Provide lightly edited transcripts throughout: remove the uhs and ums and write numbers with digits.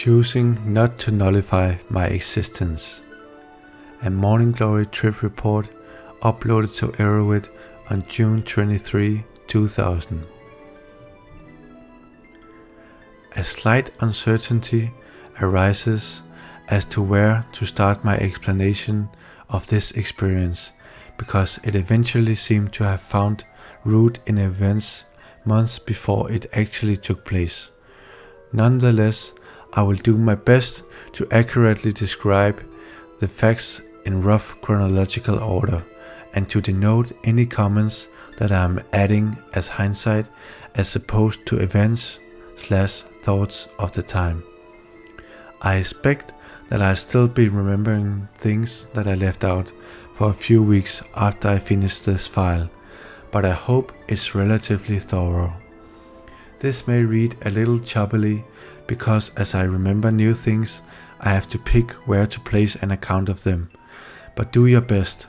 Choosing not to nullify my existence. A Morning Glory trip report uploaded to Erowid on June 23, 2000. A slight uncertainty arises as to where to start my explanation of this experience, because it eventually seemed to have found root in events months before it actually took place. Nonetheless, I will do my best to accurately describe the facts in rough chronological order, and to denote any comments that I am adding as hindsight as opposed to events/thoughts of the time. I expect that I'll still be remembering things that I left out for a few weeks after I finish this file, but I hope it's relatively thorough. This may read a little choppily because as I remember new things, I have to pick where to place an account of them. But do your best.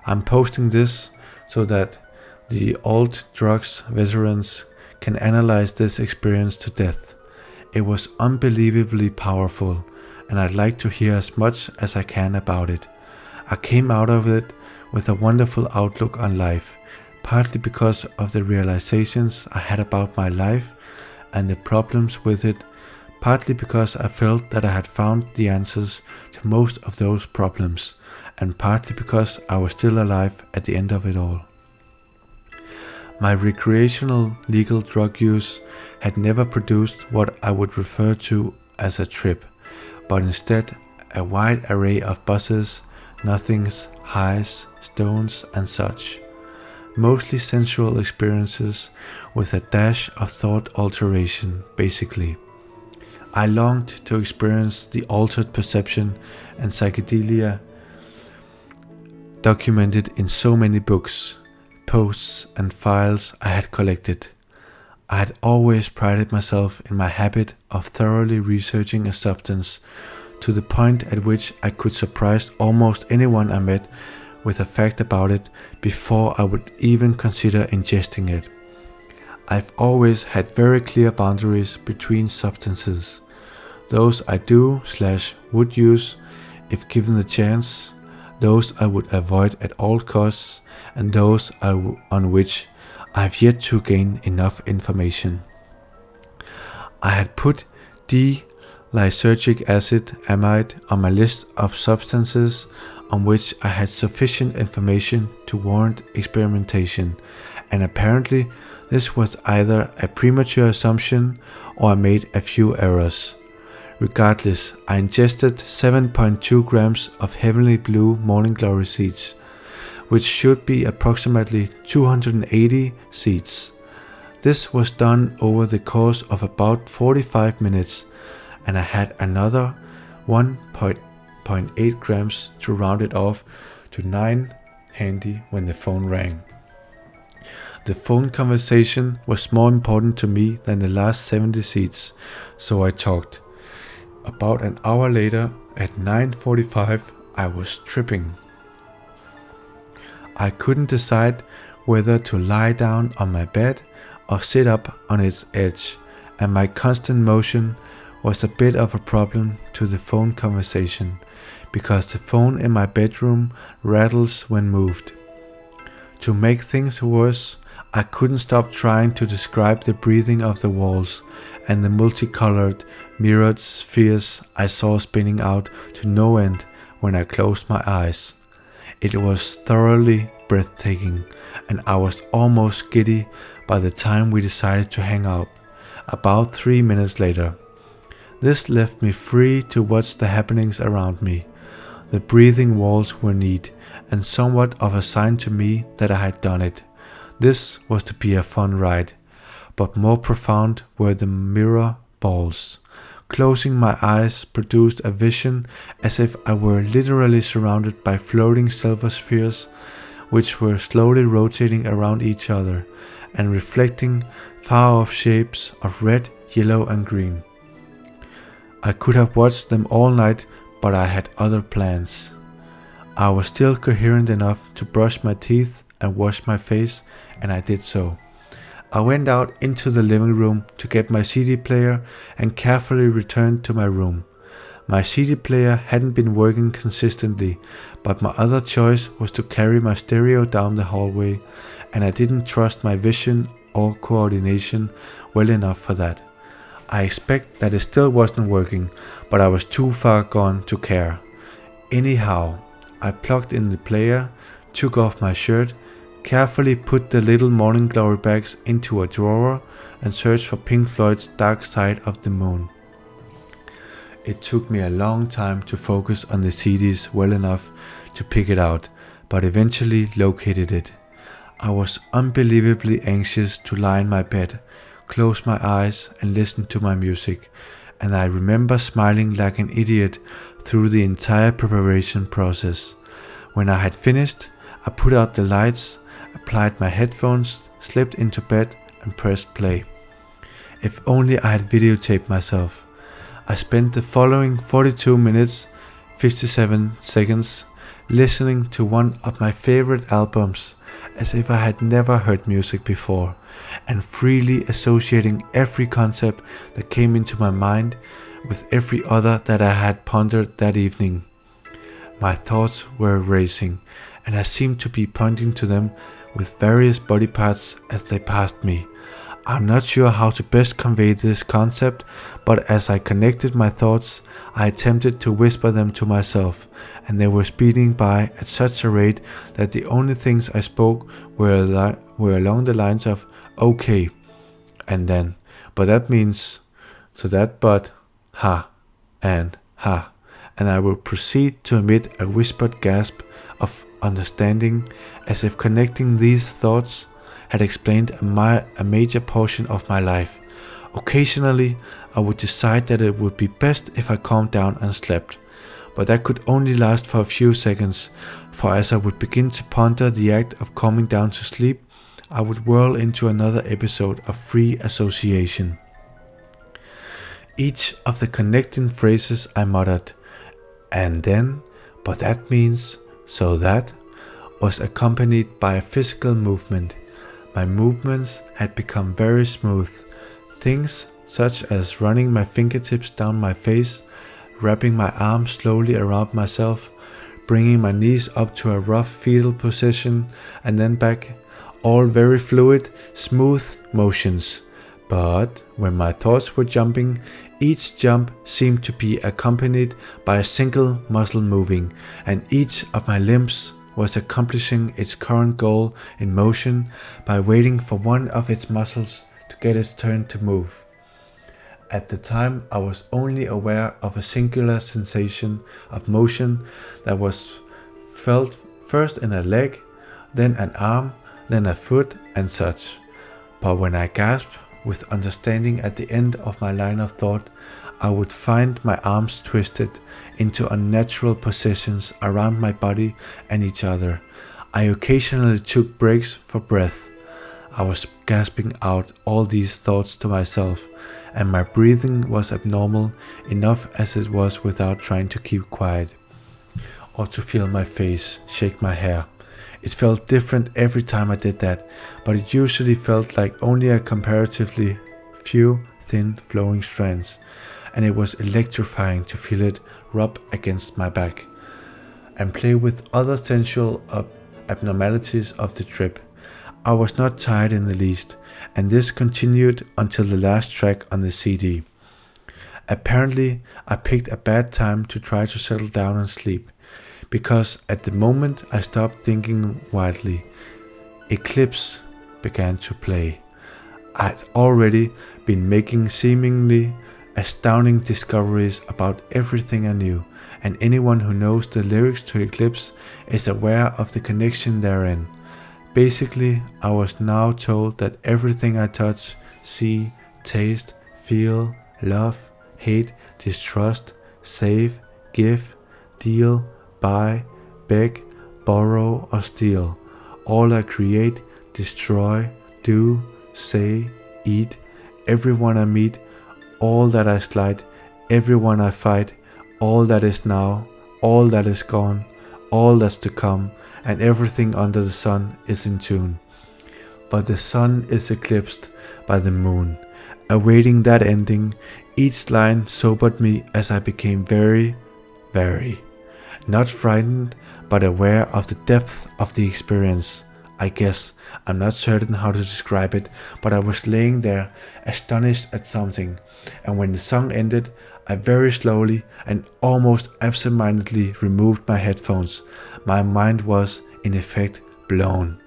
I'm posting this so that the old drugs veterans can analyze this experience to death. It was unbelievably powerful, and I'd like to hear as much as I can about it. I came out of it with a wonderful outlook on life, partly because of the realizations I had about my life and the problems with it, partly because I felt that I had found the answers to most of those problems, and partly because I was still alive at the end of it all. My recreational legal drug use had never produced what I would refer to as a trip, but instead a wide array of buzzes, nothings, highs, stones and such. Mostly sensual experiences with a dash of thought alteration, basically. I longed to experience the altered perception and psychedelia documented in so many books, posts and files I had collected. I had always prided myself in my habit of thoroughly researching a substance to the point at which I could surprise almost anyone I met with a fact about it before I would even consider ingesting it. I've always had very clear boundaries between substances. Those I do/would use if given the chance, those I would avoid at all costs, and those on which I have yet to gain enough information. I had put D-lysergic acid amide on my list of substances on which I had sufficient information to warrant experimentation, and apparently this was either a premature assumption or I made a few errors. Regardless, I ingested 7.2 grams of heavenly blue morning glory seeds, which should be approximately 280 seeds. This was done over the course of about 45 minutes, and I had another 1.8 grams to round it off to 9 handy when the phone rang. The phone conversation was more important to me than the last 70 seats, so I talked. About an hour later, at 9:45, I was tripping. I couldn't decide whether to lie down on my bed or sit up on its edge, and my constant motion was a bit of a problem to the phone conversation, because the phone in my bedroom rattles when moved. To make things worse, I couldn't stop trying to describe the breathing of the walls and the multicolored, mirrored spheres I saw spinning out to no end when I closed my eyes. It was thoroughly breathtaking, and I was almost giddy by the time we decided to hang up, about 3 minutes later. This left me free to watch the happenings around me. The breathing walls were neat, and somewhat of a sign to me that I had done it. This was to be a fun ride, but more profound were the mirror balls. Closing my eyes produced a vision as if I were literally surrounded by floating silver spheres, which were slowly rotating around each other and reflecting far-off shapes of red, yellow and green. I could have watched them all night, but I had other plans. I was still coherent enough to brush my teeth and wash my face, and I did so. I went out into the living room to get my CD player and carefully returned to my room. My CD player hadn't been working consistently, but my other choice was to carry my stereo down the hallway, and I didn't trust my vision or coordination well enough for that. I expect that it still wasn't working, but I was too far gone to care. Anyhow, I plugged in the player, took off my shirt, carefully put the little Morning Glory bags into a drawer, and searched for Pink Floyd's Dark Side of the Moon. It took me a long time to focus on the CDs well enough to pick it out, but eventually located it. I was unbelievably anxious to lie in my bed, close my eyes and listen to my music, and I remember smiling like an idiot through the entire preparation process. When I had finished, I put out the lights, applied my headphones, slipped into bed and pressed play. If only I had videotaped myself. I spent the following 42 minutes, 57 seconds listening to one of my favorite albums as if I had never heard music before, and freely associating every concept that came into my mind with every other that I had pondered that evening. My thoughts were racing, and I seemed to be pointing to them with various body parts as they passed me. I'm not sure how to best convey this concept, but as I connected my thoughts, I attempted to whisper them to myself, and they were speeding by at such a rate that the only things I spoke were along the lines of okay, and then, but that means, so that but, ha, and ha, and I will proceed to emit a whispered gasp of understanding, as if connecting these thoughts had explained a major portion of my life. Occasionally, I would decide that it would be best if I calmed down and slept, but that could only last for a few seconds, for as I would begin to ponder the act of calming down to sleep, I would whirl into another episode of free association. Each of the connecting phrases I muttered, and then, but that means, so that, was accompanied by a physical movement. My movements had become very smooth. Things such as running my fingertips down my face, wrapping my arms slowly around myself, bringing my knees up to a rough fetal position and then back, all very fluid, smooth motions. But when my thoughts were jumping, each jump seemed to be accompanied by a single muscle moving, and each of my limbs was accomplishing its current goal in motion by waiting for one of its muscles to get its turn to move. At the time, I was only aware of a singular sensation of motion that was felt first in a leg, then an arm, then a foot, and such. But when I gasped with understanding at the end of my line of thought, I would find my arms twisted into unnatural positions around my body and each other. I occasionally took breaks for breath. I was gasping out all these thoughts to myself, and my breathing was abnormal enough as it was without trying to keep quiet, or to feel my face, shake my hair. It felt different every time I did that, but it usually felt like only a comparatively few thin flowing strands, and it was electrifying to feel it rub against my back and play with other sensual abnormalities of the trip. I was not tired in the least, and this continued until the last track on the CD. Apparently, I picked a bad time to try to settle down and sleep, because at the moment I stopped thinking wildly, Eclipse began to play. I had already been making seemingly astounding discoveries about everything I knew, and anyone who knows the lyrics to Eclipse is aware of the connection therein. Basically, I was now told that everything I touch, see, taste, feel, love, hate, distrust, save, give, deal, buy, beg, borrow or steal, all I create, destroy, do, say, eat, everyone I meet, all that I slight, everyone I fight, all that is now, all that is gone, all that's to come, and everything under the sun is in tune. but the sun is eclipsed by the moon. Awaiting that ending, each line sobered me as I became very, not frightened, but aware of the depth of the experience. I guess, I'm not certain how to describe it, but I was laying there, astonished at something, and when the song ended, I very slowly and almost absent-mindedly removed my headphones. My mind was, in effect, blown.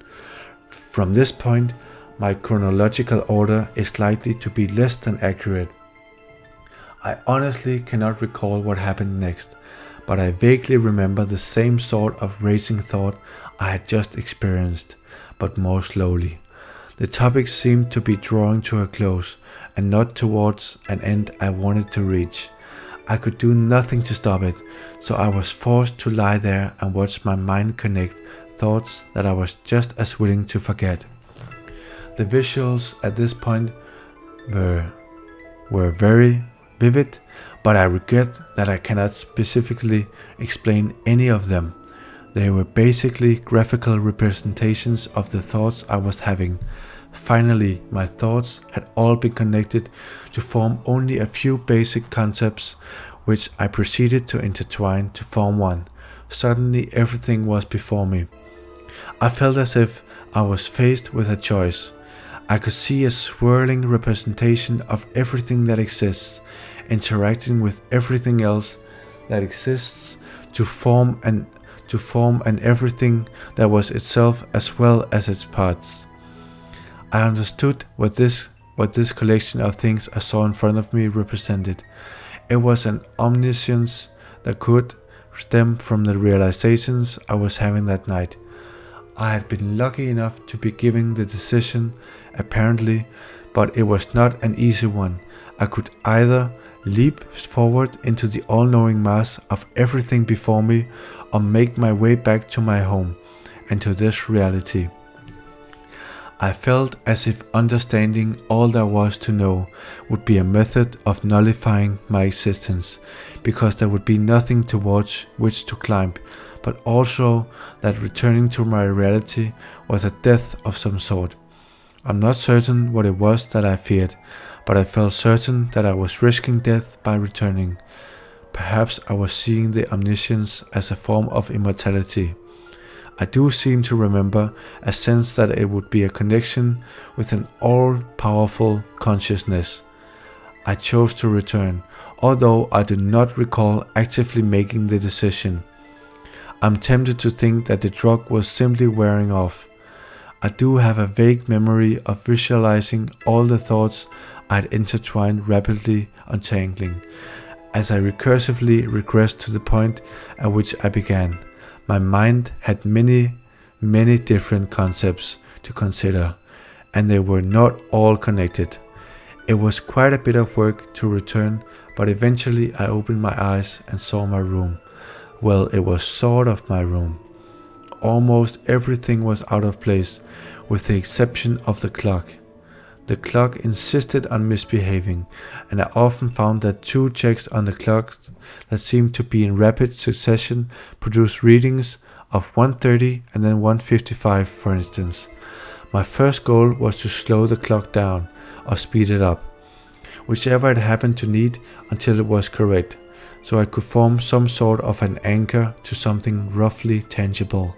From this point, my chronological order is likely to be less than accurate. I honestly cannot recall what happened next, but I vaguely remember the same sort of racing thought I had just experienced, but more slowly. The topic seemed to be drawing to a close, and not towards an end I wanted to reach. I could do nothing to stop it, so I was forced to lie there and watch my mind connect thoughts that I was just as willing to forget. The visuals at this point were very vivid, but I regret that I cannot specifically explain any of them. They were basically graphical representations of the thoughts I was having. Finally, my thoughts had all been connected to form only a few basic concepts, which I proceeded to intertwine to form one. Suddenly everything was before me. I felt as if I was faced with a choice. I could see a swirling representation of everything that exists, interacting with everything else that exists to form an everything that was itself as well as its parts. I understood what this collection of things I saw in front of me represented. It was an omniscience that could stem from the realizations I was having that night. I had been lucky enough to be given the decision, apparently, but it was not an easy one. I could either leap forward into the all-knowing mass of everything before me, or make my way back to my home and to this reality. I felt as if understanding all there was to know would be a method of nullifying my existence, because there would be nothing towards which to climb, but also that returning to my reality was a death of some sort. I'm not certain what it was that I feared, but I felt certain that I was risking death by returning. Perhaps I was seeing the omniscience as a form of immortality. I do seem to remember a sense that it would be a connection with an all-powerful consciousness. I chose to return, although I do not recall actively making the decision. I'm tempted to think that the drug was simply wearing off. I do have a vague memory of visualizing all the thoughts I had intertwined, rapidly untangling, as I recursively regressed to the point at which I began. My mind had many different concepts to consider, and they were not all connected. It was quite a bit of work to return, but eventually I opened my eyes and saw my room. Well, it was sort of my room. Almost everything was out of place, with the exception of the clock. The clock insisted on misbehaving, and I often found that two checks on the clock that seemed to be in rapid succession produced readings of 1:30 and then 1:55, for instance. My first goal was to slow the clock down, or speed it up, whichever it happened to need, until it was correct, so I could form some sort of an anchor to something roughly tangible.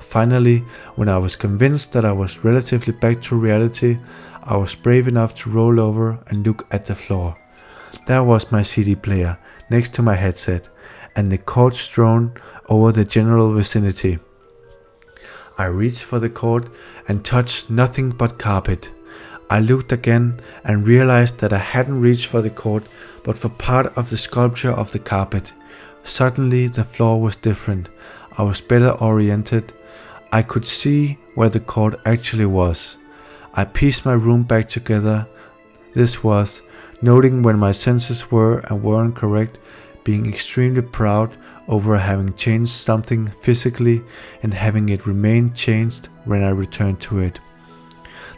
Finally, when I was convinced that I was relatively back to reality, I was brave enough to roll over and look at the floor. There was my CD player next to my headset, and the cord strewn over the general vicinity. I reached for the cord and touched nothing but carpet. I looked again and realized that I hadn't reached for the cord, but for part of the sculpture of the carpet. Suddenly the floor was different. I was better oriented. I could see where the cord actually was. I pieced my room back together. This was, noting when my senses were and weren't correct, being extremely proud over having changed something physically and having it remain changed when I returned to it.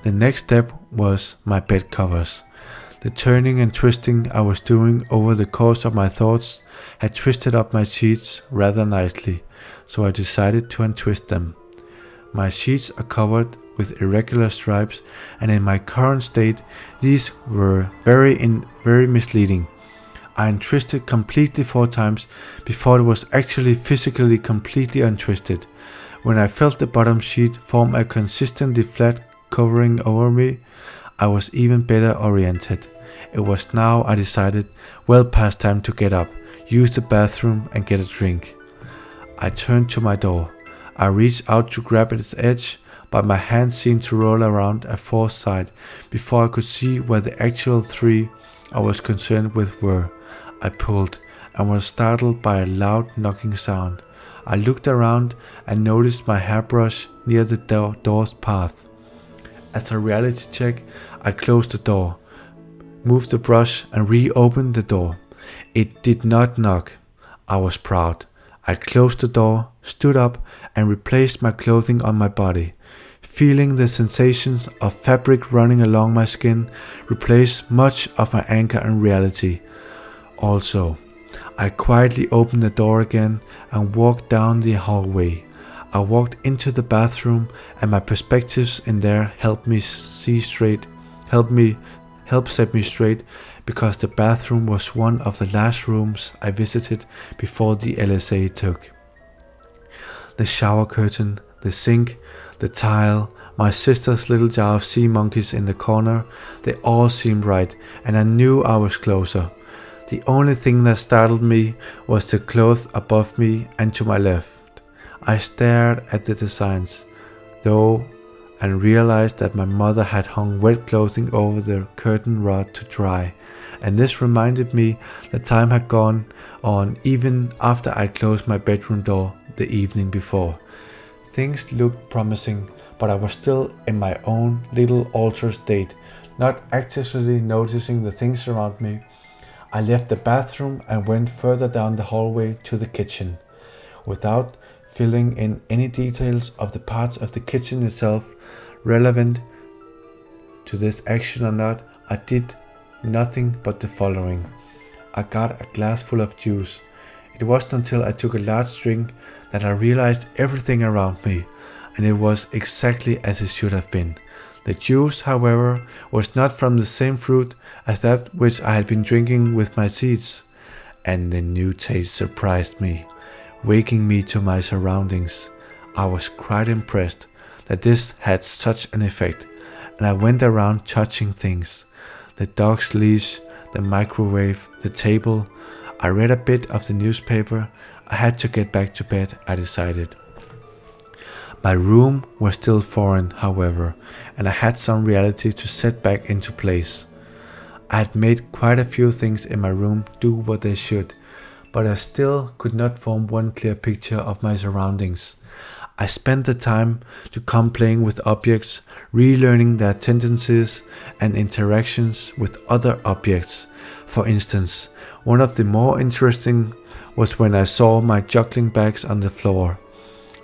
The next step was my bed covers. The turning and twisting I was doing over the course of my thoughts had twisted up my sheets rather nicely, so I decided to untwist them. My sheets are covered with irregular stripes, and in my current state, these were very misleading. I untwisted completely 4 times before it was actually physically completely untwisted. When I felt the bottom sheet form a consistently flat covering over me, I was even better oriented. It was now, I decided, well past time to get up, use the bathroom and get a drink. I turned to my door. I reached out to grab its edge, but my hand seemed to roll around a fourth side before I could see where the actual 3 I was concerned with were. I pulled and was startled by a loud knocking sound. I looked around and noticed my hairbrush near the door's path. As a reality check, I closed the door, moved the brush and reopened the door. It did not knock. I was proud. I closed the door, stood up and replaced my clothing on my body. Feeling the sensations of fabric running along my skin replaced much of my anger and reality. Also, I quietly opened the door again and walked down the hallway. I walked into the bathroom and my perspectives in there helped set me straight because the bathroom was one of the last rooms I visited before the LSA took. The shower curtain, the sink, the tile, my sister's little jar of sea monkeys in the corner, they all seemed right and I knew I was closer. The only thing that startled me was the clothes above me and to my left. I stared at the designs, though, and realized that my mother had hung wet clothing over the curtain rod to dry, and this reminded me that time had gone on even after I closed my bedroom door the evening before. Things looked promising, but I was still in my own little altered state, not actively noticing the things around me. I left the bathroom and went further down the hallway to the kitchen. Without filling in any details of the parts of the kitchen itself relevant to this action or not, I did nothing but the following. I got a glass full of juice. It wasn't until I took a large drink that I realized everything around me, and it was exactly as it should have been. The juice, however, was not from the same fruit as that which I had been drinking with my seeds, and the new taste surprised me, waking me to my surroundings. I was quite impressed that this had such an effect, and I went around touching things. The dog's leash, the microwave, the table. I read a bit of the newspaper. I had to get back to bed, I decided. My room was still foreign, however, and I had some reality to set back into place. I had made quite a few things in my room do what they should, but I still could not form one clear picture of my surroundings. I spent the time to come playing with objects, relearning their tendencies and interactions with other objects. For instance, one of the more interesting was when I saw my juggling bags on the floor.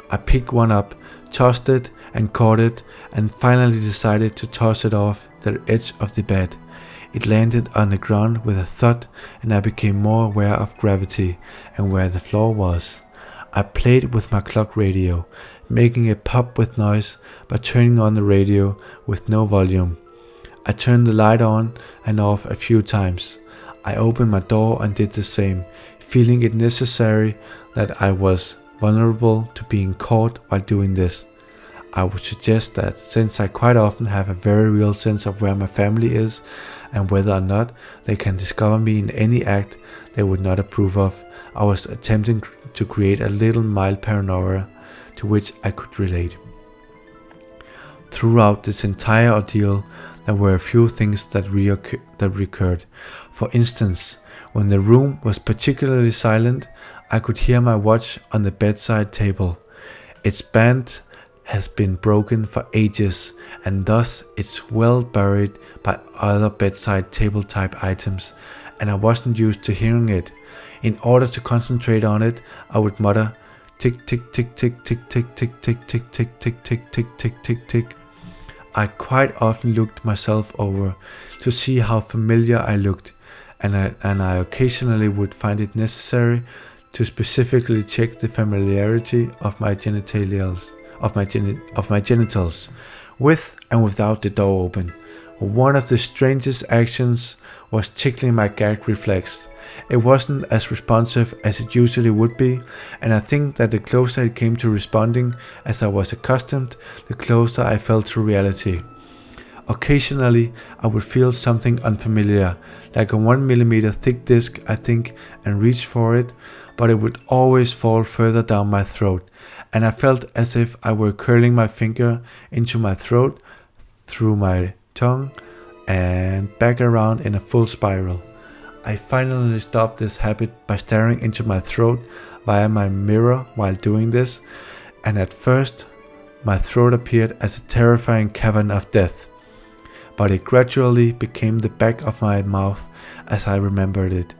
I picked one up, tossed it and caught it, and finally decided to toss it off the edge of the bed. It landed on the ground with a thud, and I became more aware of gravity and where the floor was. I played with my clock radio, making it pop with noise by turning on the radio with no volume. I turned the light on and off a few times. I opened my door and did the same, feeling it necessary that I was vulnerable to being caught while doing this. I would suggest that since I quite often have a very real sense of where my family is and whether or not they can discover me in any act they would not approve of, I was attempting to create a little mild paranoia to which I could relate. Throughout this entire ordeal, there were a few things that recurred. For instance, when the room was particularly silent, I could hear my watch on the bedside table. Its band has been broken for ages, and thus it's well buried by other bedside table type items, and I wasn't used to hearing it. In order to concentrate on it, I would mutter tick tick tick tick tick tick tick tick tick tick tick tick tick tick tick tick. I quite often looked myself over to see how familiar I looked, and I occasionally would find it necessary to specifically check the familiarity of my genitals, with and without the door open. One of the strangest actions was tickling my gag reflex. It wasn't as responsive as it usually would be, and I think that the closer it came to responding as I was accustomed, the closer I felt to reality. Occasionally, I would feel something unfamiliar, like a 1mm thick disc, I think, and reach for it, but it would always fall further down my throat, and I felt as if I were curling my finger into my throat, through my tongue, and back around in a full spiral. I finally stopped this habit by staring into my throat via my mirror while doing this, and at first, my throat appeared as a terrifying cavern of death. But it gradually became the back of my mouth as I remembered it.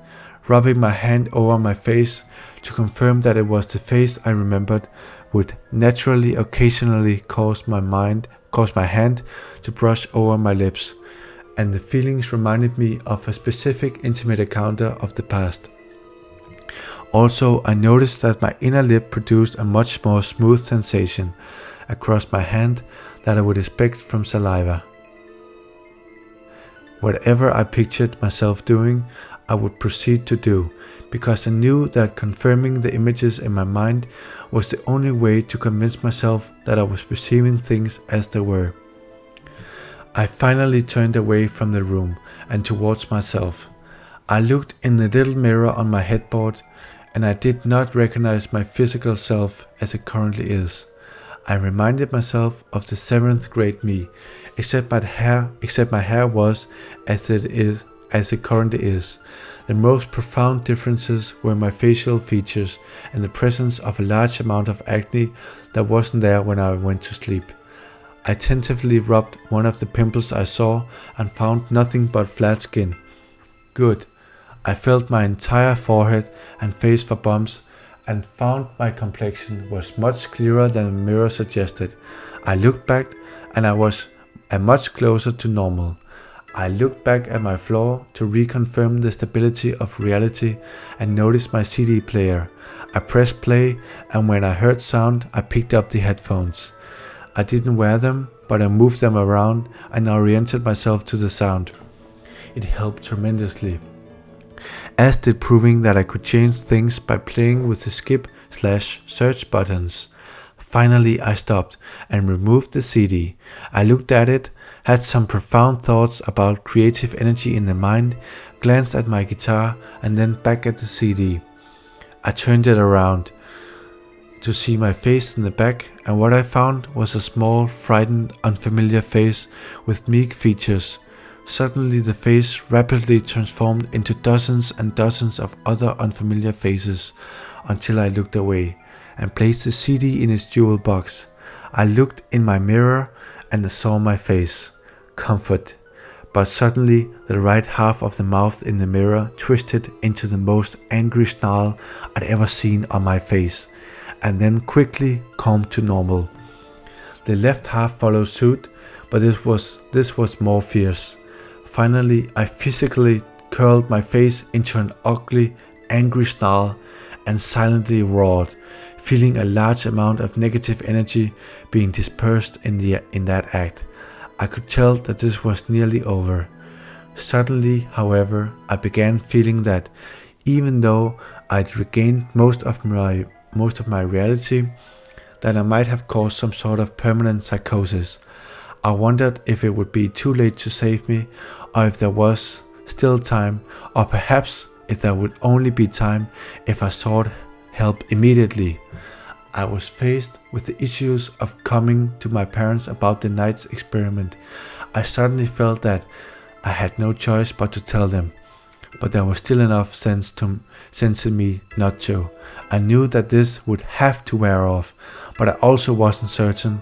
Rubbing my hand over my face to confirm that it was the face I remembered would naturally occasionally cause my hand to brush over my lips, and the feelings reminded me of a specific intimate encounter of the past. Also, I noticed that my inner lip produced a much more smooth sensation across my hand than I would expect from saliva. Whatever I pictured myself doing, I would proceed to do, because I knew that confirming the images in my mind was the only way to convince myself that I was perceiving things as they were. I finally turned away from the room and towards myself. I looked in the little mirror on my headboard, and I did not recognize my physical self as it currently is. I reminded myself of the 7th grade me, except my hair was as it currently is. The most profound differences were my facial features and the presence of a large amount of acne that wasn't there when I went to sleep. I tentatively rubbed one of the pimples I saw and found nothing but flat skin. Good. I felt my entire forehead and face for bumps and found my complexion was much clearer than the mirror suggested. I looked back and I was much closer to normal. I looked back at my floor to reconfirm the stability of reality and noticed my CD player. I pressed play, and when I heard sound, I picked up the headphones. I didn't wear them, but I moved them around and oriented myself to the sound. It helped tremendously, as did proving that I could change things by playing with the skip/search buttons. Finally, I stopped and removed the CD. I looked at it, had some profound thoughts about creative energy in the mind, glanced at my guitar, and then back at the CD. I turned it around to see my face in the back, and what I found was a small, frightened, unfamiliar face with meek features. Suddenly the face rapidly transformed into dozens and dozens of other unfamiliar faces, until I looked away and placed the CD in its jewel box. I looked in my mirror and saw my face. Comfort. But suddenly the right half of the mouth in the mirror twisted into the most angry snarl I'd ever seen on my face, and then quickly calmed to normal. The left half followed suit, but this was more fierce. Finally, I physically curled my face into an ugly, angry snarl and silently roared, feeling a large amount of negative energy being dispersed in that act. I could tell that this was nearly over. Suddenly, however, I began feeling that, even though I'd regained most of my reality, that I might have caused some sort of permanent psychosis. I wondered if it would be too late to save me, or if there was still time, or perhaps if there would only be time if I sought help immediately. I was faced with the issues of coming to my parents about the night's experiment. I suddenly felt that I had no choice but to tell them, but there was still enough sense in me not to. I knew that this would have to wear off, but I also wasn't certain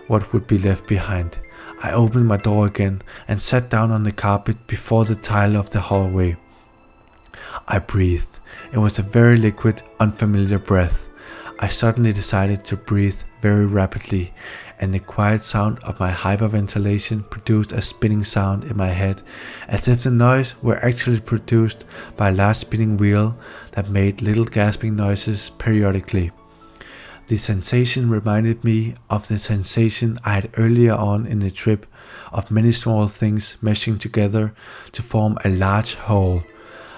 what would be left behind. I opened my door again and sat down on the carpet before the tile of the hallway. I breathed. It was a very liquid, unfamiliar breath. I suddenly decided to breathe very rapidly, and the quiet sound of my hyperventilation produced a spinning sound in my head, as if the noise were actually produced by a large spinning wheel that made little gasping noises periodically. The sensation reminded me of the sensation I had earlier on in the trip, of many small things meshing together to form a large whole.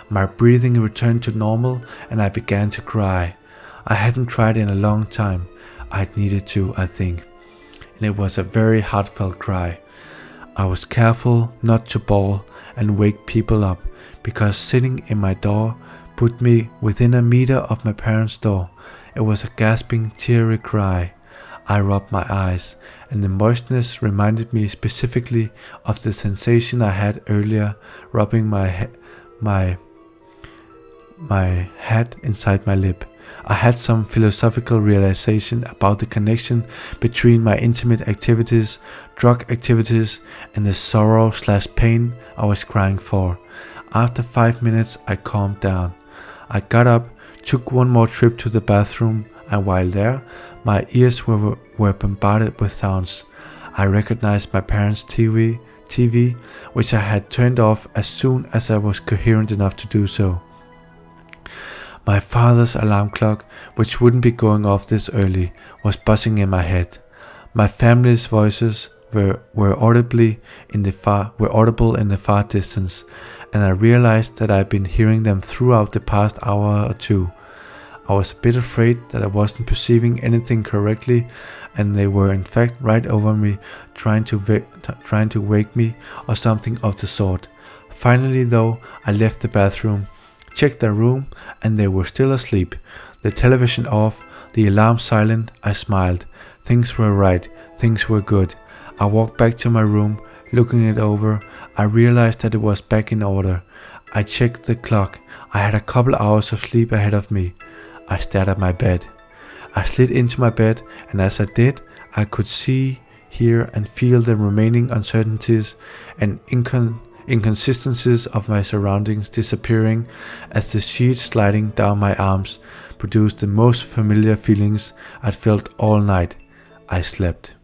My breathing returned to normal and I began to cry. I hadn't cried in a long time. I'd needed to, I think. And it was a very heartfelt cry. I was careful not to bawl and wake people up, because sitting in my door put me within a meter of my parents' door. It was a gasping, teary cry. I rubbed my eyes, and the moistness reminded me specifically of the sensation I had earlier rubbing my head inside my lip. I had some philosophical realization about the connection between my intimate activities, drug activities, and the sorrow/pain I was crying for. After 5 minutes, I calmed down. I got up, took one more trip to the bathroom, and while there, my ears were bombarded with sounds. I recognized my parents' TV, which I had turned off as soon as I was coherent enough to do so. My father's alarm clock, which wouldn't be going off this early, was buzzing in my head. My family's voices were audible in the far distance, and I realized that I'd been hearing them throughout the past hour or two. I was a bit afraid that I wasn't perceiving anything correctly, and they were in fact right over me, trying to wake me or something of the sort. Finally though, I left the bathroom, checked their room, and they were still asleep. The television off, the alarm silent. I smiled. Things were right, things were good. I walked back to my room, looking it over. I realized that it was back in order. I checked the clock. I had a couple hours of sleep ahead of me. I stared at my bed. I slid into my bed, and as I did, I could see, hear, and feel the remaining uncertainties and inconsistencies of my surroundings disappearing as the sheets sliding down my arms produced the most familiar feelings I'd felt all night. I slept.